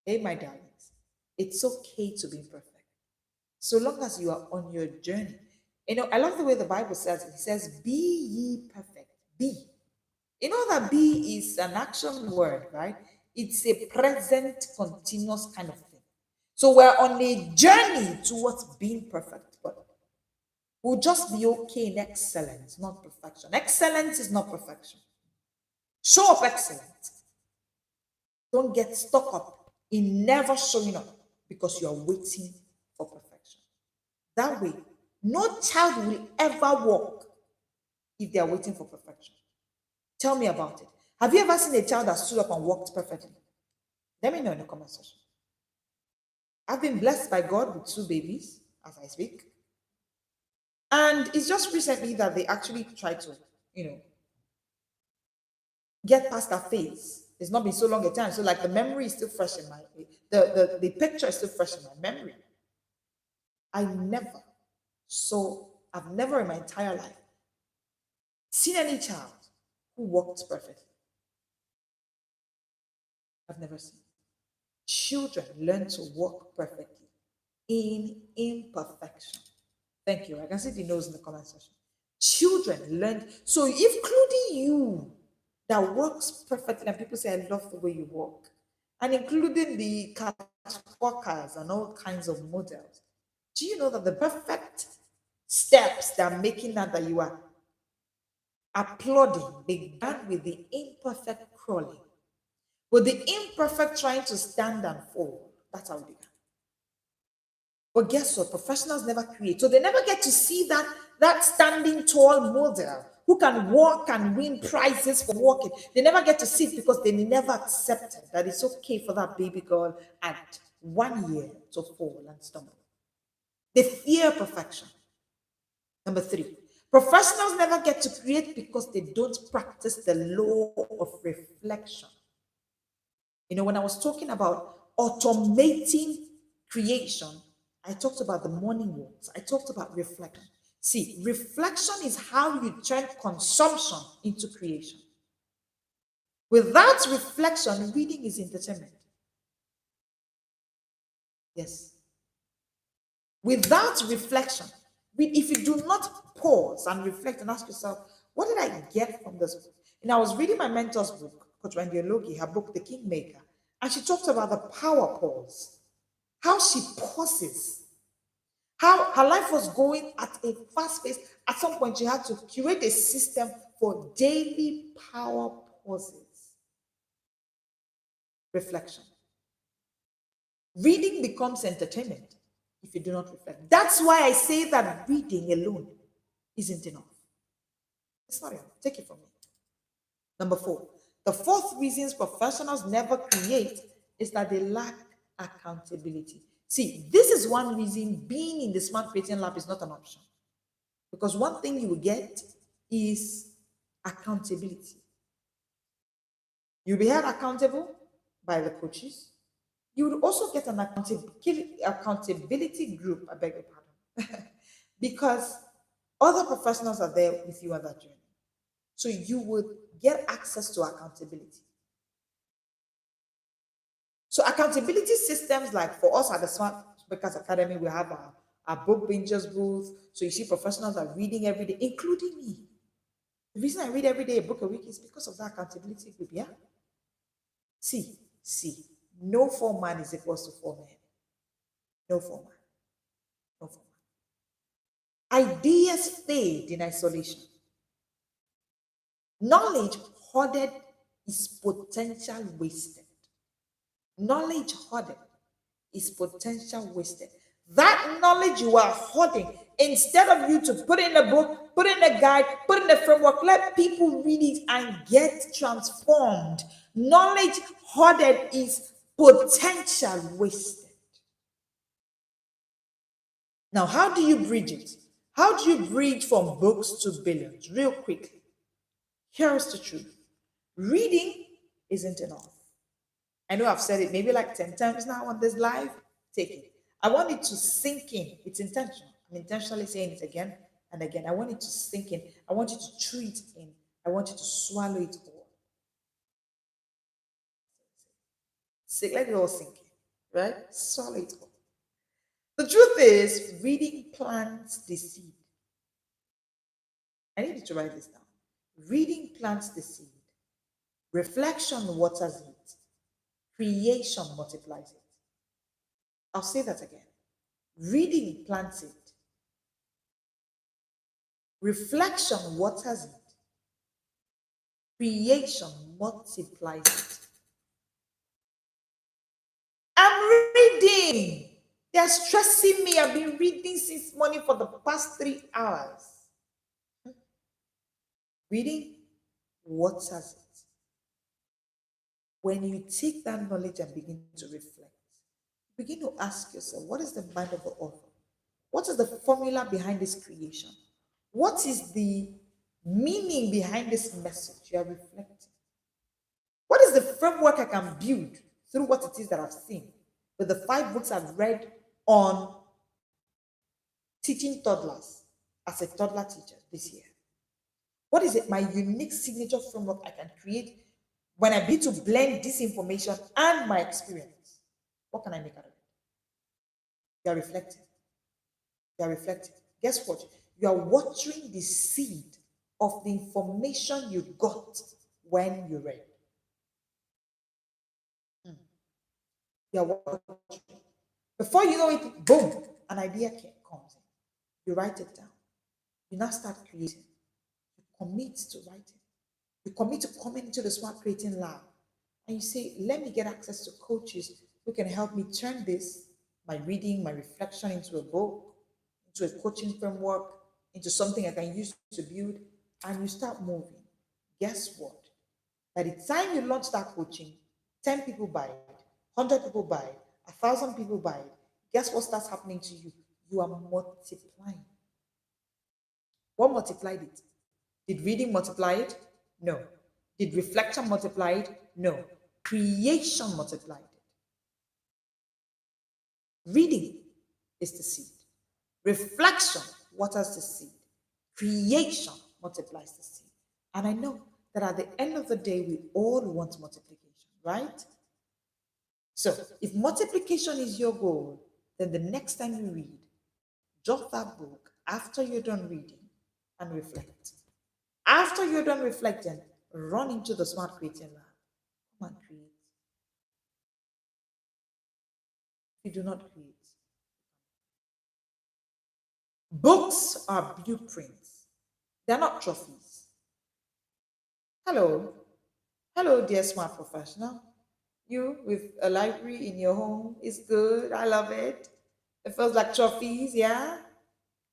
Hey, my darlings, it's okay to be imperfect. So long as you are on your journey. I love the way the Bible says it. It says, be ye perfect. Be. You know that be is an action word, right? It's a present, continuous kind of thing. So we're on a journey towards being perfect, but we'll just be okay in excellence, not perfection. Excellence is not perfection. Show up excellence. Don't get stuck up in never showing up because you are waiting for perfection. That way, no child will ever walk if they are waiting for perfection. Tell me about it. Have you ever seen a child that stood up and walked perfectly? Let me know in the comment section. I've been blessed by God with 2 babies as I speak. And it's just recently that they actually tried to, get past that phase. It's not been so long a time. So like the memory is still fresh in the picture is still fresh in my memory. I've never in my entire life seen any child who walked perfectly. I've never seen. Children learn to walk perfectly in imperfection. Thank you. I can see the nose in the comment section. Children learn. So, including you that works perfectly, and people say, I love the way you walk, and including the catwalkers and all kinds of models. Do you know that the perfect steps that are making that you are applauding began with the imperfect crawling, with the imperfect trying to stand and fall? That's how it began. But guess what? Professionals never create. So they never get to see that standing tall model who can walk and win prizes for walking. They never get to see it because they never accepted that it's okay for that baby girl at 1 year to fall and stumble. They fear perfection. Number 3, professionals never get to create because they don't practice the law of reflection. You know, when I was talking about automating creation, I talked about the morning walks. I talked about reflection. See, reflection is how you turn consumption into creation. Without reflection, reading is entertainment. Yes. Without reflection, if you do not pause and reflect and ask yourself, what did I get from this book? And I was reading my mentor's book, Coach Wendy Logi, her book, The Kingmaker, and she talked about the power pause, how she pauses, how her life was going at a fast pace. At some point, she had to curate a system for daily power pauses. Reflection. Reading becomes entertainment if you do not reflect. That's why I say that reading alone isn't enough. It's not enough. Take it from me. Number 4. The 4th reasons professionals never create is that they lack accountability. See, this is one reason being in the Smart Creating Lab is not an option. Because one thing you will get is accountability. You'll be held accountable by the coaches. You would also get an accountability group, I beg your pardon, because other professionals are there with you on that journey. So you would get access to accountability. So accountability systems, like for us at the Smart Speakers Academy, we have our book bingers booth. So you see professionals are reading every day, including me. The reason I read every day a book a week is because of that accountability group, yeah? See, no 4 man is equal to 4 men. No 4 man. No 4 man. Ideas fade in isolation. Knowledge hoarded is potential wasted. Knowledge hoarded is potential wasted. That knowledge you are hoarding, instead of you to put in a book, put in a guide, put in a framework, let people read it and get transformed. Knowledge hoarded is potential wasted. Now, how do you bridge it? How do you bridge from books to billions? Real quickly. Here's the truth. Reading isn't enough. I know I've said it maybe like 10 times now on this live. Take it. I want it to sink in. It's intentional. I'm intentionally saying it again and again. I want it to sink in. I want you to chew it in. I want you to swallow it all. Let it all sink in, right? Swallow it all. The truth is, reading plants the seed. I need you to write this down. Reading plants the seed. Reflection waters it. Creation multiplies it. I'll say that again. Reading plants it. Reflection waters it. Creation multiplies it. I'm reading. They're stressing me. I've been reading since morning for the past 3 hours. Reading waters it. When you take that knowledge and begin to reflect, begin to ask yourself, what is the mind of the author? What is the formula behind this creation? What is the meaning behind this message? You are reflecting. What is the framework I can build through what it is that I've seen with the 5 books I've read on teaching toddlers as a toddler teacher this year? What is it, my unique signature framework I can create when I begin to blend this information and my experience? What can I make out of it? You are reflecting. You are reflecting. Guess what? You are watering the seed of the information you got when you read. You are watering. Before you know it, boom, an idea comes in. You write it down. You now start creating. You commit to writing. You commit to coming into the Smart Creating Lab. And you say, let me get access to coaches who can help me turn this, my reading, my reflection, into a book, into a coaching framework, into something I can use to build. And you start moving. Guess what? By the time you launch that coaching, 10 people buy it, 100 people buy it, 1,000 people buy it. Guess what starts happening to you? You are multiplying. What multiplied it? Did reading multiply it? No. Did reflection multiply it? No. Creation multiplied it. Reading is the seed. Reflection waters the seed. Creation multiplies the seed. And I know that at the end of the day, we all want multiplication, right? So if multiplication is your goal, then the next time you read, drop that book after you're done reading and reflect. After you're done reflecting, run into the Smart Creating Lab. Come and create. If you do not create, books are blueprints. They're not trophies. Hello. Hello, dear smart professional. You with a library in your home is good. I love it. It feels like trophies, yeah?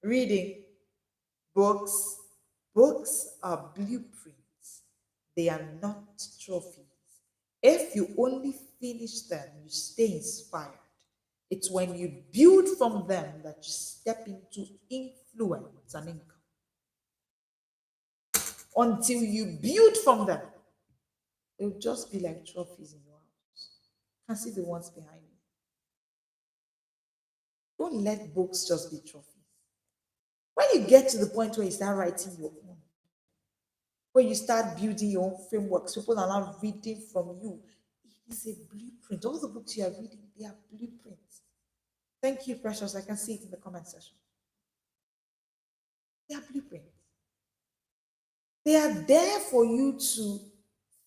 Reading books. Books are blueprints. They are not trophies. If you only finish them, you stay inspired. It's when you build from them that you step into influence and income. Until you build from them, they'll just be like trophies in your house. You can see the ones behind me. Don't let books just be trophies. When you get to the point where you start writing your own, when you start building your own frameworks, people are now reading from you. It is a blueprint. All the books you are reading, they are blueprints. Thank you, Precious. I can see it in the comment section. They are blueprints. They are there for you to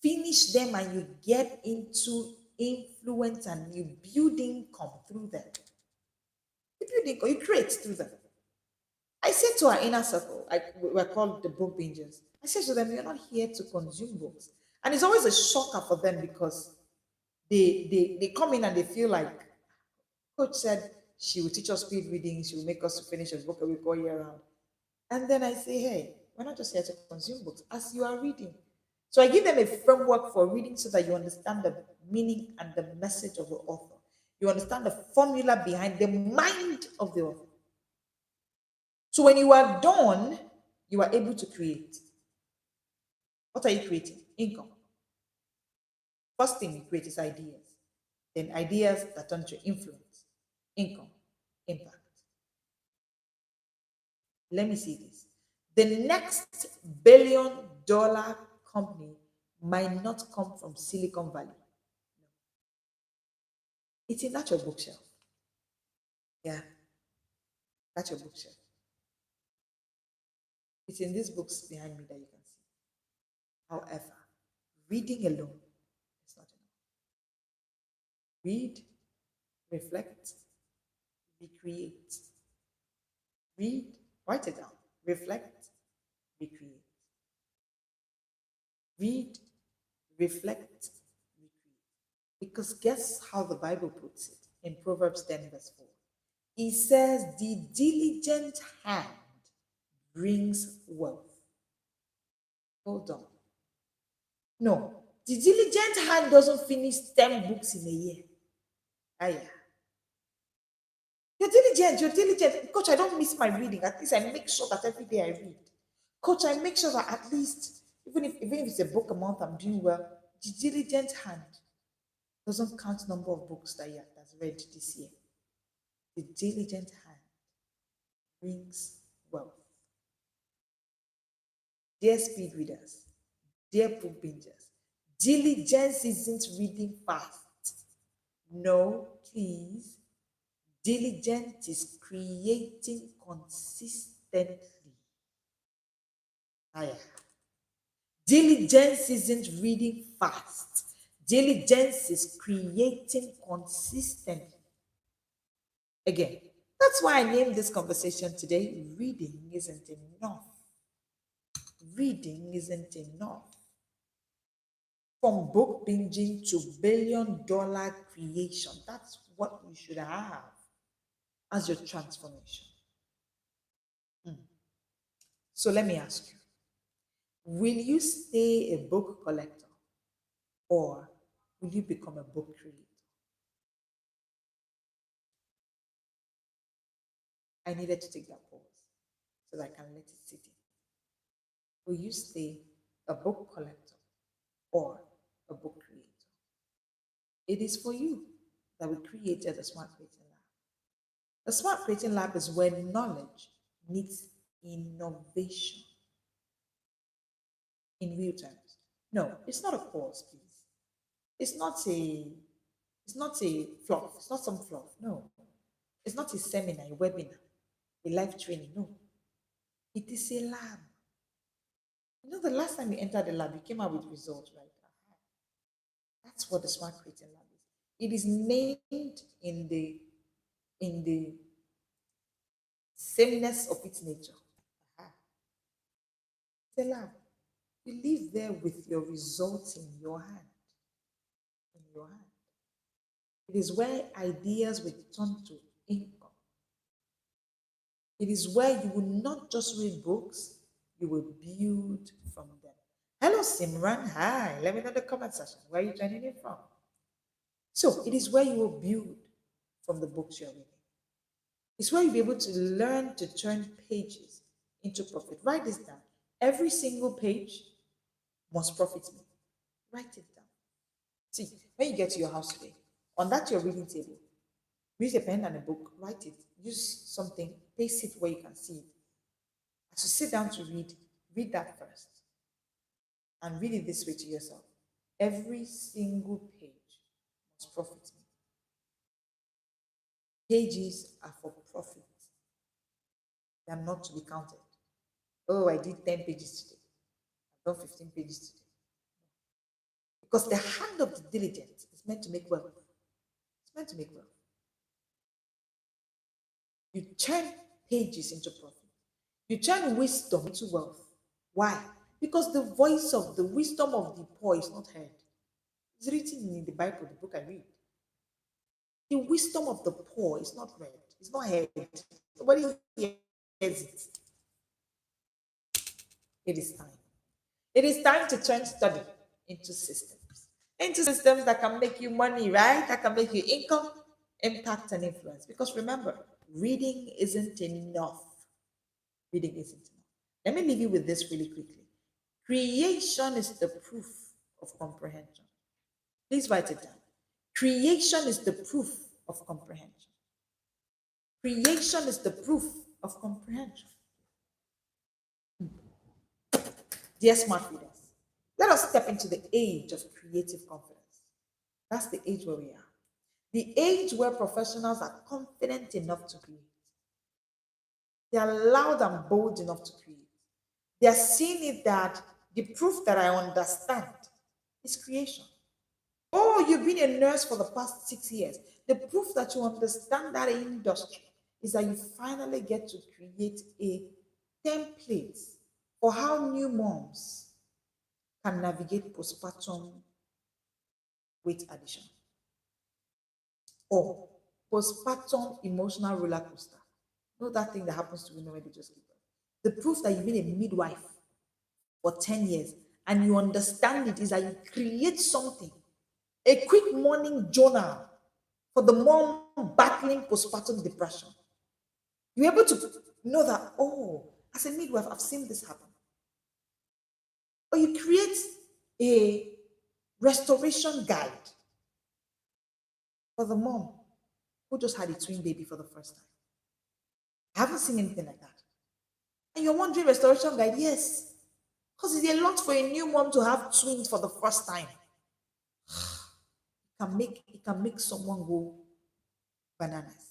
finish them and you get into influence and you build income through them. You build income, you create through them. I said to our inner circle, we're called the book bingers. I said to them, you're not here to consume books. And it's always a shocker for them because they come in and they feel like, Coach said she will teach us speed reading, she will make us to finish a book a week all year round. And then I say, hey, we're not just here to consume books as you are reading. So I give them a framework for reading so that you understand the meaning and the message of the author. You understand the formula behind the mind of the author. So when you are done, you are able to create. What are you creating? Income. First thing you create is ideas. Then ideas that turn to influence, income, impact. Let me see this. The next $1 billion company might not come from Silicon Valley. No. It's in that your bookshelf. Yeah, that's your bookshelf. It's in these books behind me that you can see. However, reading alone is not enough. Read, reflect, recreate. Read, write it down, reflect, recreate. Read, reflect, recreate. Because guess how the Bible puts it in Proverbs 10, verse 4? It says, the diligent hand brings wealth. Hold on. No, the diligent hand doesn't finish 10 books in a year. Ah, yeah. You're diligent. Coach, I don't miss my reading. At least I make sure that every day I read. Coach, I make sure that at least, even if it's a book a month, I'm doing well. The diligent hand doesn't count number of books that that's read this year. The diligent hand brings wealth. Dear speed readers, dear book bingers, diligence isn't reading fast. No, please. Diligent is creating consistently. Ah, yeah. Diligence isn't reading fast. Diligence is creating consistently. Again, that's why I named this conversation today Reading Isn't Enough. Reading isn't enough. From book binging to $1 billion creation, that's what you should have as your transformation. So let me ask you, will you stay a book collector or will you become a book creator? I needed to take that pause so that I can let it sit in. Will you stay a book collector or a book creator? It is for you that we created the Smart Creating Lab. The Smart Creating Lab is where knowledge meets innovation in real terms. No, it's not a course, please. It's not a fluff. It's not some fluff. No. It's not a seminar, a webinar, a live training. No. It is a lab. You know, the last time you entered the lab, you came out with results, right? That's what the Smart Creating Lab is. It is named in the sameness of its nature. It's a lab. You live there with your results in your hand. In your hand. It is where ideas will turn to income. It is where you will not just read books, you will build from them. Hello, Simran. Hi. Let me know in the comment section. Where are you joining in from? So it is where you will build from the books you're reading. It's where you'll be able to learn to turn pages into profit. Write this down. Every single page must profit me. Write it down. See, when you get to your house today, on that your reading table, use a pen and a book, write it, use something, place it where you can see it. As you sit down to read that first. And read it this way to yourself. Every single page must profit me. Pages are for profit. They are not to be counted. Oh, I did 10 pages today. I've done 15 pages today. Because the hand of the diligent is meant to make wealth. It's meant to make wealth. You turn pages into profit. You turn wisdom into wealth. Why? Because the voice of the wisdom of the poor is not heard. It's written in the Bible, the book I read. The wisdom of the poor is not read. It's not heard. Nobody hears it. It is time. It is time to turn study into systems. Into systems that can make you money, right? That can make you income, impact, and influence. Because remember, reading isn't enough. Reading isn't enough. Let me leave you with this really quickly. Creation is the proof of comprehension. Please write it down. Creation is the proof of comprehension. Creation is the proof of comprehension. Dear smart readers, let us step into the age of creative confidence. That's the age where we are. The age where professionals are confident enough to create. They are loud and bold enough to create. They are seeing it that the proof that I understand is creation. Oh, you've been a nurse for the past 6 years. The proof that you understand that industry is that you finally get to create a template for how new moms can navigate postpartum weight addition or postpartum emotional roller coaster. You know that thing that happens to women when they just give birth. The proof that you've been a midwife for 10 years and you understand it is that you create something, a quick morning journal for the mom battling postpartum depression. You're able to know that, oh, as a midwife, I've seen this happen. Or you create a restoration guide for the mom who just had a twin baby for the first time. I haven't seen anything like that. And you're wondering, restoration guide? Yes. Because it's a lot for a new mom to have twins for the first time. It can make someone go bananas.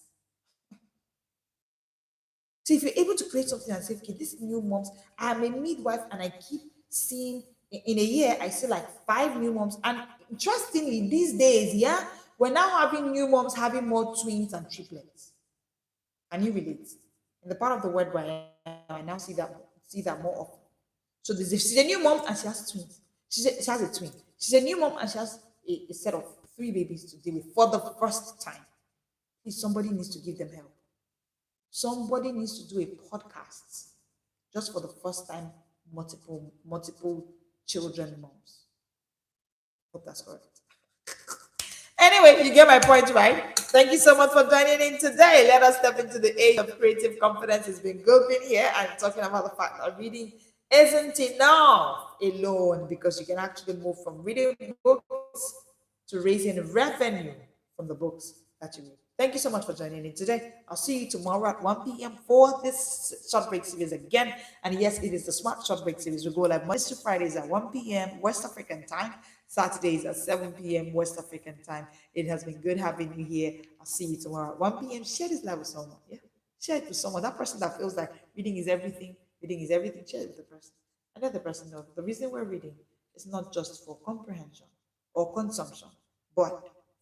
So if you're able to create something and say, okay, this new moms, I'm a midwife and I keep seeing in a year, I see like 5 new moms. And interestingly, these days, yeah, we're now having new moms having more twins and triplets. Can you relate? In the part of the world where I now see that more often. So she's a new mom and she has twins. She has a twin. She's a new mom and she has a set of 3 babies to deal with for the first time. Please, somebody needs to give them help. Somebody needs to do a podcast just for the first time, multiple children moms. Hope that's correct. Anyway, you get my point, right? Thank you so much for joining in today. Let us step into the age of creative confidence. It's been good being here and talking about the fact that reading isn't enough alone, because you can actually move from reading books to raising revenue from the books that you read. Thank you so much for joining in today. I'll see you tomorrow at 1 p.m. for this short break series again. And yes, it is the Smart Short Break series. We go live Mondays to Fridays at 1 p.m. West African time, Saturdays at 7 p.m. West African time. It has been good having you here. I'll see you tomorrow at 1 p.m. Share this live with someone. Yeah. Share it with someone. That person that feels like reading is everything. Reading is everything. Share it with the person. And let the person know the reason we're reading is not just for comprehension or consumption, but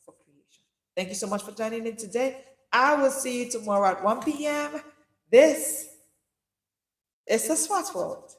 for creation. Thank you so much for joining in today. I will see you tomorrow at 1 p.m. This is the Smart World.